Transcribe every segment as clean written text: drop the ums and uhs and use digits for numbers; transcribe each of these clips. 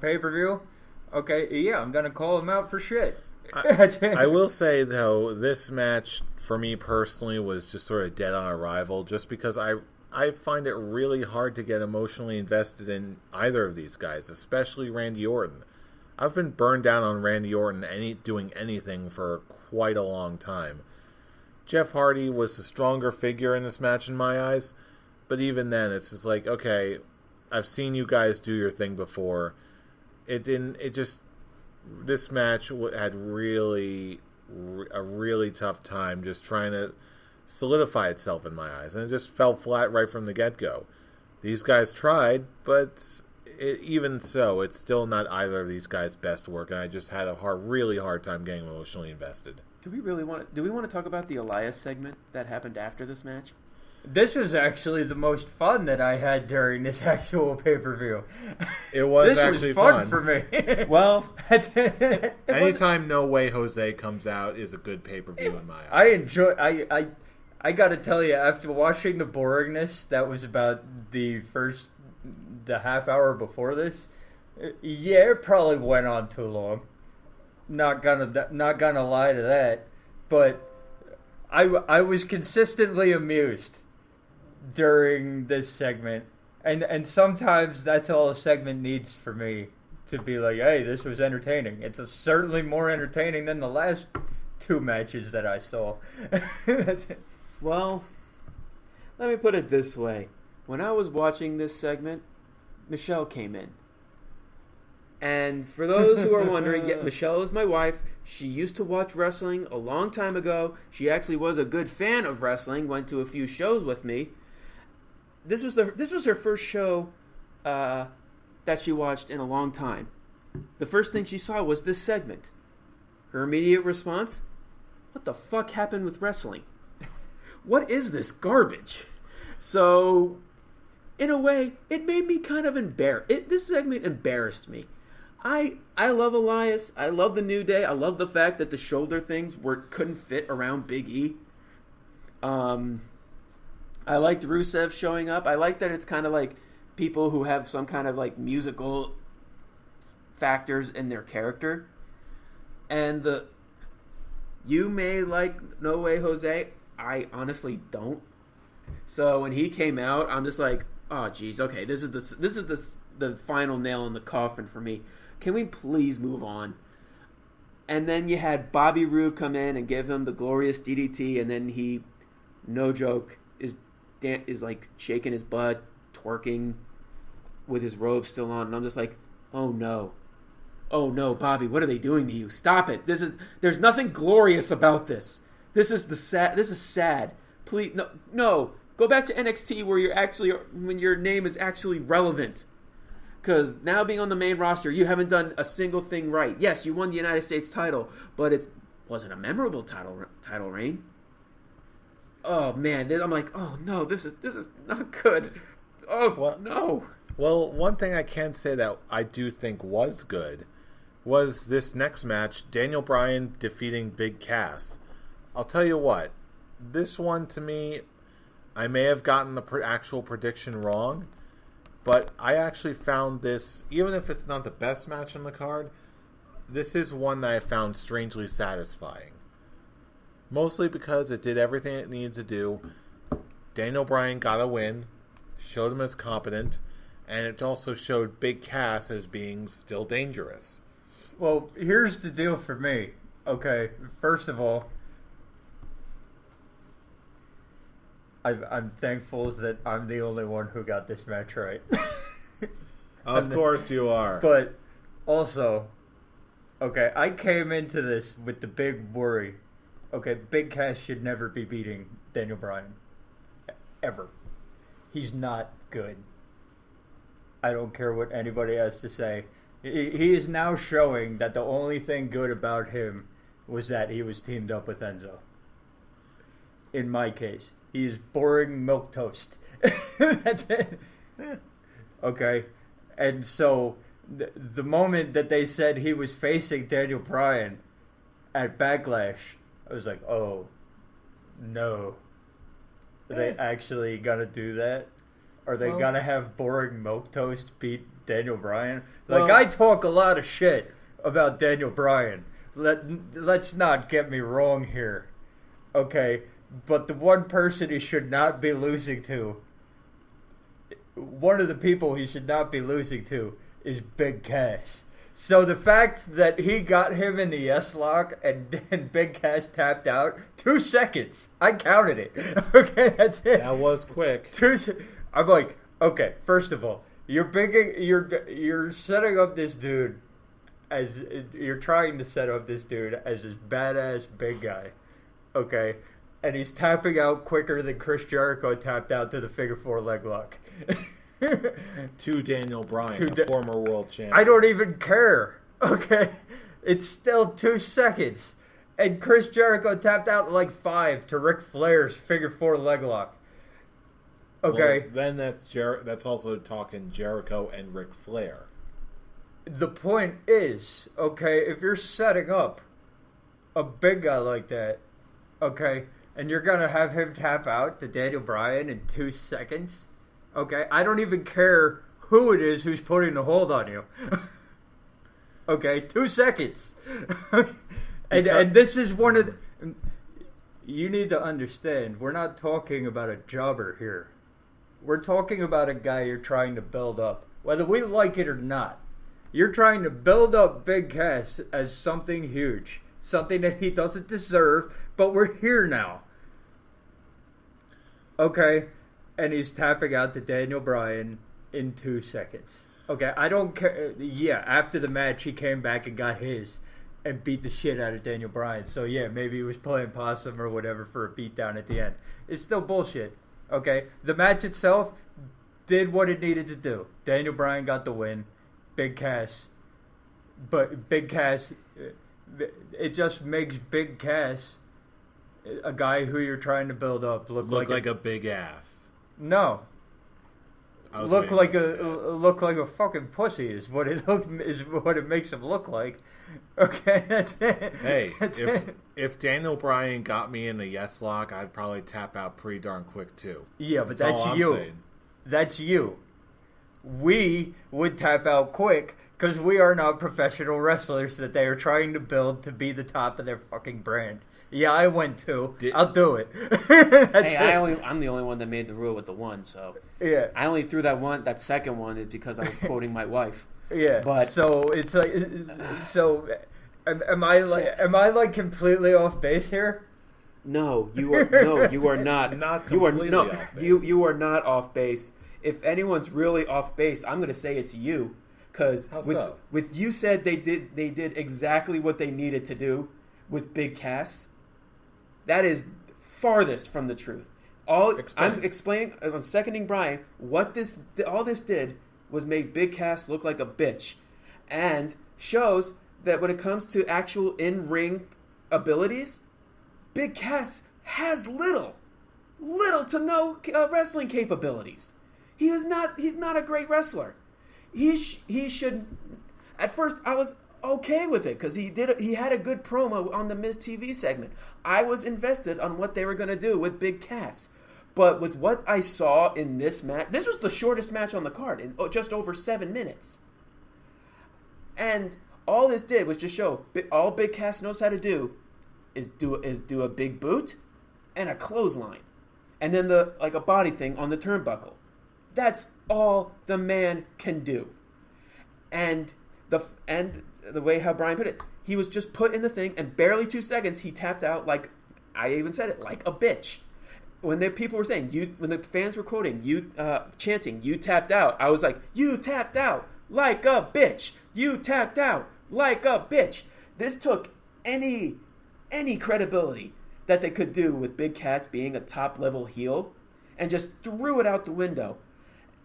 pay-per-view, okay, yeah, I'm gonna call him out for shit. I will say, though, this match, for me personally, was just sort of dead on arrival, just because I find it really hard to get emotionally invested in either of these guys, especially Randy Orton. I've been burned down on Randy Orton doing anything for quite a long time. Jeff Hardy was the stronger figure in this match in my eyes, but even then, it's just like, okay, I've seen you guys do your thing before. This match had a really tough time just trying to solidify itself in my eyes, and it just fell flat right from the get-go. These guys tried, but even so, it's still not either of these guys' best work, and I just had a really hard time getting emotionally invested. Do we want to talk about the Elias segment that happened after this match? This was actually the most fun that I had during this actual pay-per-view. It was this actually was fun for me. Well, anytime No Way Jose comes out is a good pay-per-view in my eyes. I got to tell you, after watching the boringness that was about the half hour before this, yeah, it probably went on too long. Not gonna lie to that, but I was consistently amused during this segment, and sometimes that's all a segment needs for me to be like, hey, this was entertaining. It's certainly more entertaining than the last two matches that I saw. Well, let me put it this way. When I was watching this segment, Michelle came in. And for those who are wondering, yeah, Michelle is my wife. She used to watch wrestling a long time ago. She actually was a good fan of wrestling, went to a few shows with me. This was her first show that she watched in a long time. The first thing she saw was this segment. Her immediate response, what the fuck happened with wrestling? What is this garbage? So, in a way, it made me kind of embarrassed. This segment embarrassed me. I love Elias. I love the New Day. I love the fact that the shoulder things couldn't fit around Big E. I liked Rusev showing up. I like that it's kind of like people who have some kind of like musical factors in their character. And you may like No Way Jose. I honestly don't. So when he came out, I'm just like, oh geez, okay, this is the final nail in the coffin for me. Can we please move on? And then you had Bobby Roode come in and give him the glorious DDT, and then he, no joke, is like shaking his butt, twerking with his robe still on, and I'm just like, oh no, Bobby, what are they doing to you? Stop it! There's nothing glorious about this. This is sad. Please, no. Go back to NXT when your name is actually relevant. Because now being on the main roster, you haven't done a single thing right. Yes, you won the United States title, but it wasn't a memorable title reign. Oh man, I'm like, oh no, this is not good. Oh well, no. Well, one thing I can say that I do think was good was this next match, Daniel Bryan defeating Big Cass. I'll tell you what, this one to me, I may have gotten the actual prediction wrong, but I actually found this, even if it's not the best match on the card, this is one that I found strangely satisfying. Mostly because it did everything it needed to do. Daniel Bryan got a win, showed him as competent, and it also showed Big Cass as being still dangerous. Well, here's the deal for me. Okay, first of all, I'm thankful that I'm the only one who got this match right. Of course you are. But also, okay, I came into this with the big worry. Okay, Big Cass should never be beating Daniel Bryan. Ever. He's not good. I don't care what anybody has to say. He is now showing that the only thing good about him was that he was teamed up with Enzo. In my case. He is boring milquetoast. That's it. Yeah. Okay. And so, the moment that they said he was facing Daniel Bryan at Backlash, I was like, oh, no. Are they actually going to do that? Are they going to have boring milquetoast beat Daniel Bryan. Like, Well- I talk a lot of shit about Daniel Bryan. Let's not get me wrong here. Okay? But the one person he should not be losing to, one of the people he should not be losing to, is Big Cass. So the fact that he got him in the yes lock and Big Cass tapped out, 2 seconds. I counted it. Okay, that's it. That was quick. I'm like, okay, first of all, you're setting up this dude as you're trying to set up this dude as this badass big guy, okay, and he's tapping out quicker than Chris Jericho tapped out to the figure 4 leg lock. To Daniel Bryan, To former world champion. I don't even care. Okay, it's still 2 seconds, and Chris Jericho tapped out in like 5 to Ric Flair's figure 4 leg lock. Okay, Well, then that's also talking Jericho and Ric Flair. the point is, okay, if you're setting up a big guy like that, okay, and you're gonna have him tap out to Daniel Bryan in 2 seconds, okay, I don't even care who it is who's putting the hold on you. Okay, 2 seconds. and this is one of the, you need to understand, we're not talking about a jobber here. We're talking about a guy you're trying to build up, whether we like it or not. You're trying to build up Big Cass as something huge, something that he doesn't deserve, but we're here now. Okay, and he's tapping out to Daniel Bryan in 2 seconds. Okay, I don't care. Yeah, after the match, he came back and got his and beat the shit out of Daniel Bryan. So, yeah, maybe he was playing possum or whatever for a beatdown at the end. It's still bullshit. Okay, the match itself did what it needed to do. Daniel Bryan got the win. Big Cass. But Big Cass, it just makes Big Cass, a guy who you're trying to build up, look like a big ass. No. Look like a fucking pussy is what it makes him look like. Okay, that's it. Hey, That's it. if Daniel Bryan got me in a yes lock, I'd probably tap out pretty darn quick too. Yeah, but That's that's all I'm you. saying. That's you. We would tap out quick because we are not professional wrestlers that they are trying to build to be the top of their fucking brand. Yeah, I went too. I'll do it. Hey, I'm the only one that made the rule with the one, so Yeah. I only threw that second one is because I was quoting my wife. Yeah, But so it's like, so am I like completely off base here? No, you are not. Not you are completely no, off base. you are not off base. If anyone's really off base, I'm going to say it's you, because with you said they did exactly what they needed to do with Big Cass. That is farthest from the truth. I'm seconding Brian. All this did was make Big Cass look like a bitch, and shows that when it comes to actual in-ring abilities, Big Cass has little to no wrestling capabilities. He's not a great wrestler. He should. At first, I was okay with it because he had a good promo on the Miz TV segment. I was invested on what they were going to do with Big Cass. But with what I saw in this match, this was the shortest match on the card in just over 7 minutes. And all this did was just show all Big Cass knows how to do is do a big boot and a clothesline, and then a body thing on the turnbuckle. That's all the man can do. And the way how Brian put it, he was just put in the thing, and barely 2 seconds he tapped out like, I even said it, like a bitch. When the people were saying, when the fans were quoting, chanting, you tapped out, I was like, you tapped out like a bitch. You tapped out like a bitch. This took any credibility that they could do with Big Cass being a top-level heel and just threw it out the window.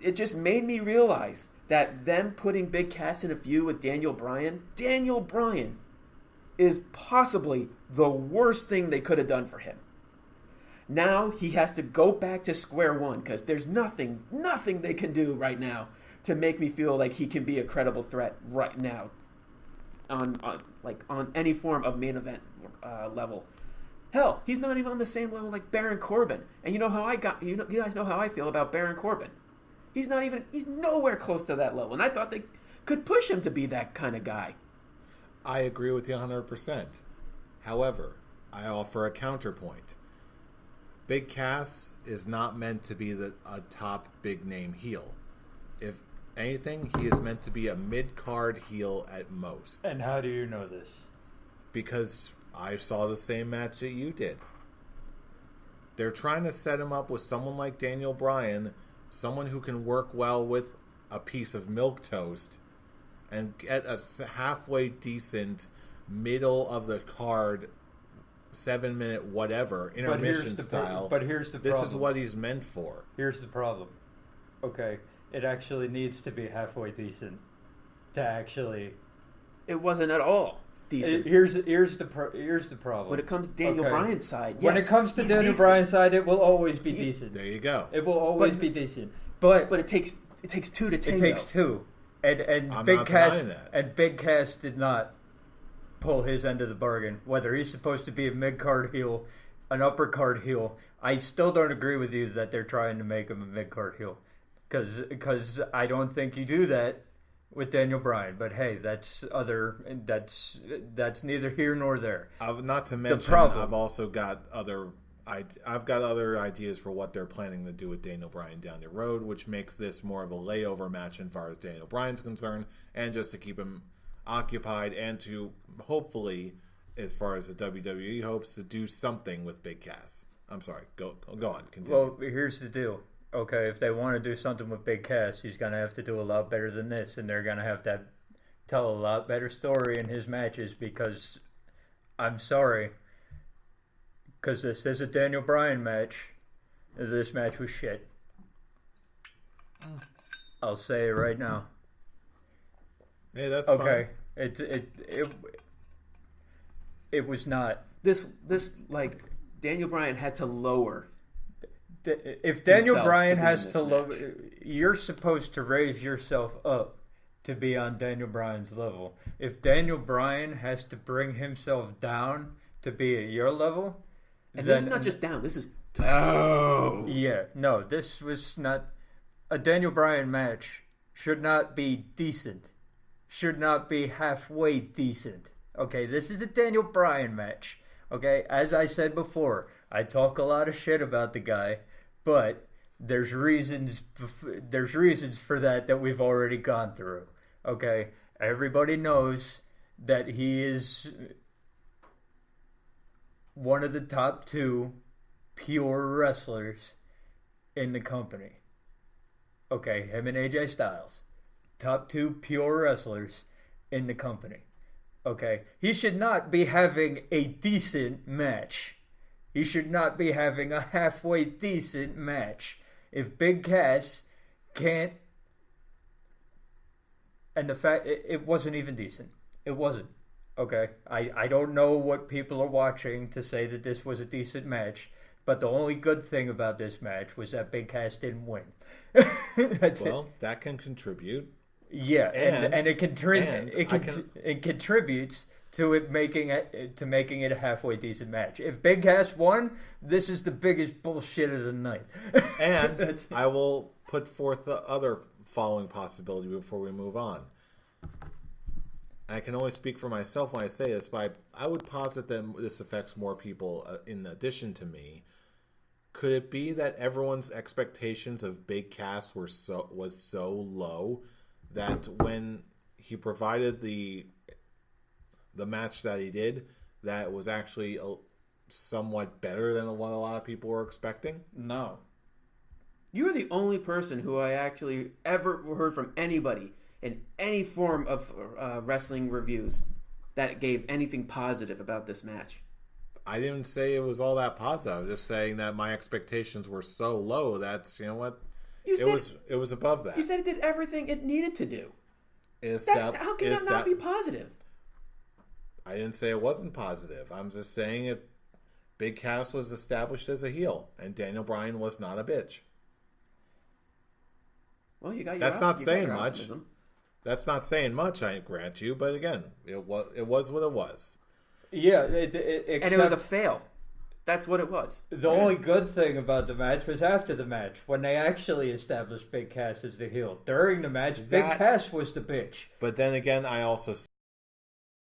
It just made me realize that them putting Big Cass in a feud with Daniel Bryan is possibly the worst thing they could have done for him. Now he has to go back to square one because there's nothing they can do right now to make me feel like he can be a credible threat right now on any form of main event level. Hell, he's not even on the same level like Baron Corbin. And you guys know how I feel about Baron Corbin. He's nowhere close to that level. And I thought they could push him to be that kind of guy. I agree with you 100%. However, I offer a counterpoint. Big Cass is not meant to be a top big name heel. If anything, he is meant to be a mid-card heel at most. And how do you know this? Because I saw the same match that you did. They're trying to set him up with someone like Daniel Bryan, someone who can work well with a piece of milquetoast and get a halfway decent middle of the card 7-minute whatever intermission style. But here's the problem. This is what he's meant for. Here's the problem. Okay, it actually needs to be halfway decent to actually. It wasn't at all decent. Here's the problem. When it comes to Daniel Bryan's side, yes, when it comes to Daniel Bryan's side, it will always be decent. There you go. It will always be decent. But it takes two to tango. It takes two, and I'm Big not Cass denying that. and Big Cass did not pull his end of the bargain. Whether he's supposed to be a mid-card heel, an upper-card heel, I still don't agree with you that they're trying to make him a mid-card heel, because I don't think you do that with Daniel Bryan. But hey, that's neither here nor there. Not to mention, I've also got I've got other ideas for what they're planning to do with Daniel Bryan down the road, which makes this more of a layover match as far as Daniel Bryan's concerned, and just to keep him occupied and to hopefully, as far as the WWE hopes, to do something with Big Cass. I'm sorry, go on, continue. Well, here's the deal. Okay, if they want to do something with Big Cass, he's going to have to do a lot better than this, and they're going to have to tell a lot better story in his matches, because I'm sorry, because this is a Daniel Bryan match. This match was shit. I'll say it right now. Hey, that's okay. Fine. It was not. This like Daniel Bryan had to lower. If Daniel Bryan has to lower, you're supposed to raise yourself up to be on Daniel Bryan's level. If Daniel Bryan has to bring himself down to be at your level, and then, this is not just down. This is down. Yeah, no, this was not a Daniel Bryan match. Should not be decent. Should not be halfway decent. Okay, this is a Daniel Bryan match. Okay, as I said before, I talk a lot of shit about the guy, but there's reasons for that we've already gone through. Okay, everybody knows that he is one of the top 2 pure wrestlers in the company. Okay, him and AJ Styles. Top 2 pure wrestlers in the company. Okay, he should not be having a decent match. He should not be having a halfway decent match. If Big Cass can't... And the fact... It wasn't even decent. It wasn't. Okay? I don't know what people are watching to say that this was a decent match, but the only good thing about this match was that Big Cass didn't win. That can contribute. Yeah, and it contributes to it making it a halfway decent match. If Big Cass won, this is the biggest bullshit of the night. And I will put forth the other following possibility before we move on. I can only speak for myself when I say this, but I would posit that this affects more people in addition to me. Could it be that everyone's expectations of Big Cass was so low that when he provided the match that he did, that was actually somewhat better than what a lot of people were expecting? No. You're the only person who I actually ever heard from anybody in any form of wrestling reviews that gave anything positive about this match. I didn't say it was all that positive. I was just saying that my expectations were so low that, you know what? It was above that. You said it did everything it needed to do. How can that not be positive? I didn't say it wasn't positive. I'm just saying Big Cass was established as a heel, and Daniel Bryan was not a bitch. Well, you got your That's not saying much. Optimism. That's not saying much, I grant you. But again, it was what it was. Yeah, and it was a fail. That's what it was. The only good thing about the match was after the match, when they actually established Big Cass as the heel. During the match, Big Cass was the bitch. But then again, I also